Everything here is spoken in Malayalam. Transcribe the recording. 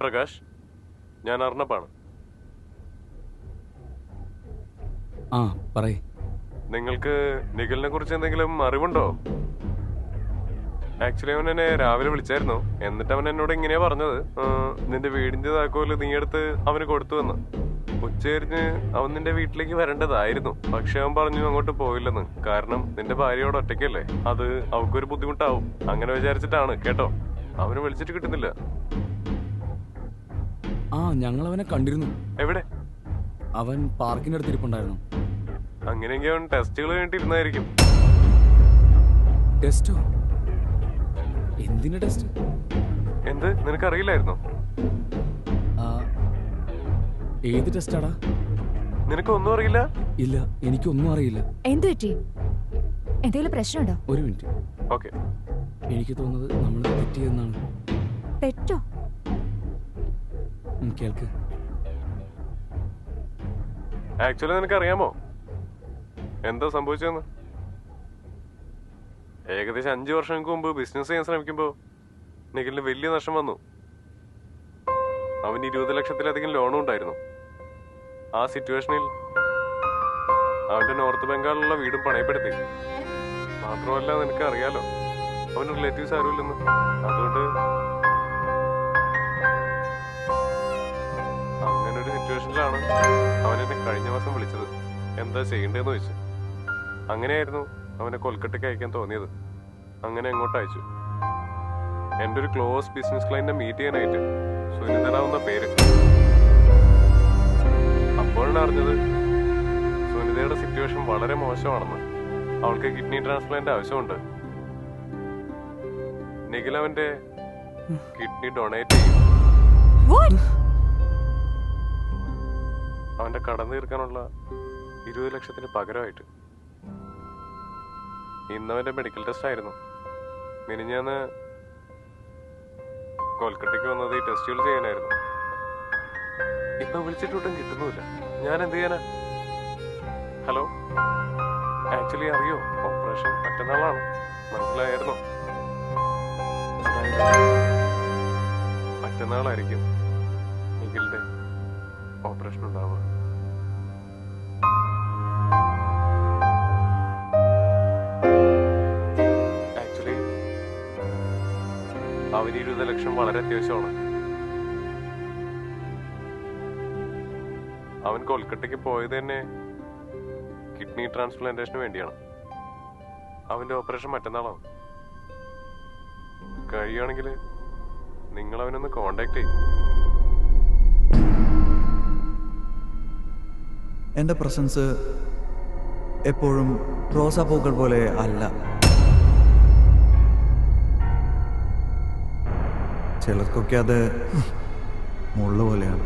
പ്രകാശ്, ഞാൻ അർണപ്പാണ്. ആ പറയ്. നിങ്ങൾക്ക് നിഖിലിനെ കുറിച്ച് എന്തെങ്കിലും അറിവുണ്ടോ? ആക്ച്വലി അവൻ എന്നെ രാവിലെ വിളിച്ചായിരുന്നു. എന്നിട്ട് അവൻ എന്നോട് ഇങ്ങനെയാ പറഞ്ഞത്, നിന്റെ വീടിന്റെ താക്കോല് നീ എടുത്ത് അവന് കൊടുത്തു എന്ന്. ഉച്ചകഴിഞ്ഞ് അവൻ നിന്റെ വീട്ടിലേക്ക് വരേണ്ടതായിരുന്നു, പക്ഷെ അവൻ പറഞ്ഞു അങ്ങോട്ട് പോയില്ലെന്ന്. കാരണം നിന്റെ ഭാര്യയോട് ഒറ്റയ്ക്കല്ലേ, അത് അവൾക്കൊരു ബുദ്ധിമുട്ടാവും. അങ്ങനെ വിചാരിച്ചിട്ടാണ് കേട്ടോ. അവന് വിളിച്ചിട്ട് കിട്ടുന്നില്ല. ആ ഞങ്ങൾ അവനെ കണ്ടിരുന്നു. എവിടെ? അവൻ പാർക്കിന്റെ അടുത്ത് ഇരിപ്പുണ്ടായിരുന്നു. അങ്ങനെയെങ്കിൽ അവൻ ടെസ്റ്റുകൾ വേണ്ടിയിരുന്നായിരിക്കും. ടെസ്റ്റോ? എന്തിന്റെ ടെസ്റ്റ്? എന്ത്, നിനക്കറിയില്ലായിരുന്നോ? ഏത് ടെസ്റ്റാടാ? നിനക്കൊന്നും അറിയില്ല? ഇല്ല, എനിക്കൊന്നും അറിയില്ല. എന്തു പറ്റി? എന്തെങ്കിലും പ്രശ്നമുണ്ടോ? ഒരു മിനിറ്റ്. ഓക്കെ. എനിക്ക് തോന്നുന്നത് നമ്മൾ തെറ്റിയെന്നാണ്. തെറ്റോ? കേൾക്ക്. ആക്ച്വലി നിനക്കറിയാമോ എന്താ സംഭവിച്ചതെന്ന്? ഏകദേശം 5 വർഷങ്ങൾക്ക് മുമ്പ് ബിസിനസ് ചെയ്യാൻ ശ്രമിക്കുമ്പോൾ നിഖിലിന് വലിയ നഷ്ടം വന്നു. അവന് 20 ലക്ഷത്തിലധികം ലോണും ഉണ്ടായിരുന്നു. ആ സിറ്റുവേഷനിൽ അവന്റെ നോർത്ത് ബംഗാളിലുള്ള വീടും പണയപ്പെടുത്തി. മാത്രമല്ല, നിനക്ക് അറിയാലോ അവന് റിലേറ്റീവ്സ് ആരുമില്ലെന്ന്. അതുകൊണ്ട് അങ്ങനൊരു സിറ്റുവേഷനിലാണ് അവൻ എന്നെ കഴിഞ്ഞ മാസം വിളിച്ചത്, എന്താ ചെയ്യേണ്ടതെന്ന് ചോദിച്ചു. അങ്ങനെയായിരുന്നു അവനെ കൊൽക്കട്ടയ്ക്ക് അയക്കാൻ തോന്നിയത്. അങ്ങനെ അങ്ങോട്ട് അയച്ചു. എൻ്റെ ഒരു ക്ലോസ് ബിസിനസ് ക്ലയന്റിനെ മീറ്റ് ചെയ്യാനായിട്ട്. സുനിതനാവുന്ന പേര്. അപ്പോഴാണ് അറിഞ്ഞത് സുനിതയുടെ സിറ്റുവേഷൻ വളരെ മോശമാണെന്ന്. അവൾക്ക് കിഡ്നി ട്രാൻസ്പ്ലാന്റ് ആവശ്യമുണ്ട്. നിഖിൽ അവന്റെ കിഡ്നി ഡൊണേറ്റ് ചെയ്യും. അവന്റെ കടന്നു തീർക്കാനുള്ള 20 ലക്ഷത്തിന് പകരമായിട്ട്. ഇന്നവന്റെ മെഡിക്കൽ ടെസ്റ്റ് ആയിരുന്നു. മിനിഞ്ഞാന്ന് കൊൽക്കട്ടയ്ക്ക് വന്നത് ഈ ടെസ്റ്റുകൾ ചെയ്യാനായിരുന്നു. ഇപ്പൊ വിളിച്ചിട്ടൊട്ടും കിട്ടുന്നുമില്ല. ഞാൻ എന്ത് ചെയ്യാനാ? ഹലോ, ആക്ച്വലി അറിയോ, ഓപ്പറേഷൻ മറ്റന്നാളാണ്. മനസ്സിലായിരുന്നു. മറ്റന്നാളായിരിക്കും നിഖിലിന്റെ ഓപ്പറേഷൻ ഉണ്ടാവുക. ആക്ച്വലി അവന് 20 ലക്ഷം വളരെ അത്യാവശ്യമാണ്. അവൻ കൊൽക്കട്ടയ്ക്ക് പോയത് തന്നെ കിഡ്നി ട്രാൻസ്പ്ലാന്റേഷന് വേണ്ടിയാണ്. അവന്റെ ഓപ്പറേഷൻ മറ്റന്നാളാണ്. കഴിയുകയാണെങ്കിൽ നിങ്ങൾ അവനൊന്ന് കോണ്ടാക്ട് ചെയ്യും. എൻ്റെ പ്രസൻസ് എപ്പോഴും റോസാപ്പൂക്കൾ പോലെ അല്ല. ചിലർക്കൊക്കെ അത് മുള്ള പോലെയാണ്.